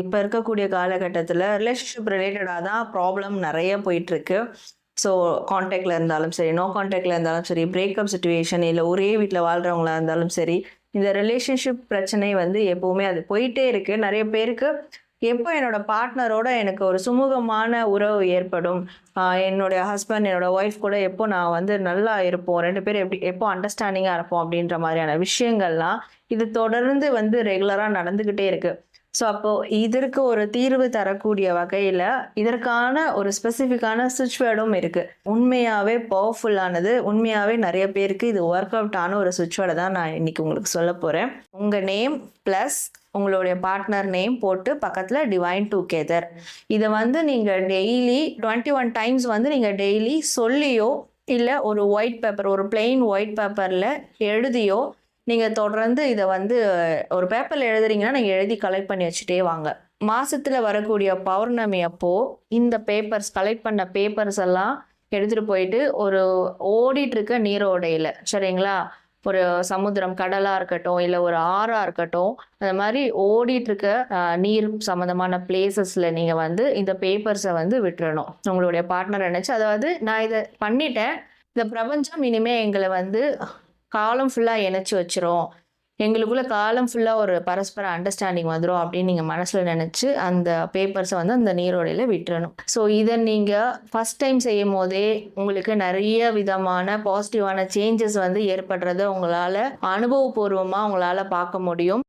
இப்போ இருக்கக்கூடிய காலகட்டத்தில் ரிலேஷன்ஷிப் ரிலேட்டடாக தான் ப்ராப்ளம் நிறைய போயிட்டுருக்கு. ஸோ கான்டாக்டில் இருந்தாலும் சரி, நோ கான்டாக்டில் இருந்தாலும் சரி, பிரேக்கப் சுச்சுவேஷன், இல்லை ஒரே வீட்டில் வாழ்கிறவங்களா இருந்தாலும் சரி, இந்த ரிலேஷன்ஷிப் பிரச்சனை வந்து எப்போவுமே அது போயிட்டே இருக்குது. நிறைய பேருக்கு எப்போ என்னோட பார்ட்னரோட எனக்கு ஒரு சுமூகமான உறவு ஏற்படும், என்னுடைய ஹஸ்பண்ட் என்னோட ஒய்ஃப் கூட எப்போ நான் வந்து நல்லா இருப்போம், 2 பேரும் எப்போ அண்டர்ஸ்டாண்டிங்காக இருப்போம் அப்படின்ற மாதிரியான விஷயங்கள்லாம் இது தொடர்ந்து வந்து ரெகுலராக நடந்துக்கிட்டே இருக்குது. ஸோ அப்போது இதற்கு ஒரு தீர்வு தரக்கூடிய வகையில் இதற்கான ஒரு ஸ்பெசிஃபிக்கான சுவிட்ச் வேர்டும் இருக்குது. உண்மையாகவே பவர்ஃபுல்லானது, உண்மையாகவே நிறைய பேருக்கு இது ஒர்க் அவுட் ஆன ஒரு சுவிட்ச் வேர்டை தான் நான் இன்றைக்கி உங்களுக்கு சொல்ல போகிறேன். உங்கள் நேம் ப்ளஸ் உங்களுடைய பார்ட்னர் நேம் போட்டு பக்கத்தில் டிவைன் டுகெதர். இதை வந்து நீங்கள் டெய்லி 21 டைம்ஸ் வந்து நீங்கள் டெய்லி சொல்லியோ இல்லை ஒரு ஒயிட் பேப்பர், ஒரு பிளெயின் ஒயிட் பேப்பரில் எழுதியோ நீங்கள் தொடர்ந்து இதை வந்து ஒரு பேப்பரில் எழுதுறீங்கன்னா நீங்கள் எழுதி கலெக்ட் பண்ணி வச்சுட்டே வாங்க. மாதத்தில் வரக்கூடிய பௌர்ணமி அப்போது இந்த பேப்பர்ஸ், கலெக்ட் பண்ண பேப்பர்ஸ் எல்லாம் எடுத்துகிட்டு போயிட்டு ஒரு ஓடிட்டுருக்க நீரோடையில், சரிங்களா, ஒரு சமுத்திரம், கடலாக இருக்கட்டும், இல்லை ஒரு ஆறாக இருக்கட்டும், அந்த மாதிரி ஓடிட்டுருக்க நீர் சம்மந்தமான பிளேசஸில் நீங்கள் வந்து இந்த பேப்பர்ஸை வந்து விட்டுறணும். உங்களுடைய பார்ட்னர் நினச்சி, அதாவது நான் இதை பண்ணிட்டேன், இந்த பிரபஞ்சம் இனிமேல் எங்களை வந்து காலம் ஃபுல்லாக இணைச்சி வச்சிரும், எங்களுக்குள்ள காலம் ஃபுல்லாக ஒரு பரஸ்பர அண்டர்ஸ்டாண்டிங் வந்துடும் அப்படின்னு நீங்கள் மனசில் நினச்சி அந்த பேப்பர்ஸை வந்து அந்த நீரோடையில் விட்டுறணும். ஸோ இதை நீங்கள் ஃபஸ்ட் டைம் செய்யும் போதே உங்களுக்கு நிறைய விதமான பாசிட்டிவான சேஞ்சஸ் வந்து ஏற்படுறத உங்களால் அனுபவபூர்வமாக உங்களால் பார்க்க முடியும்.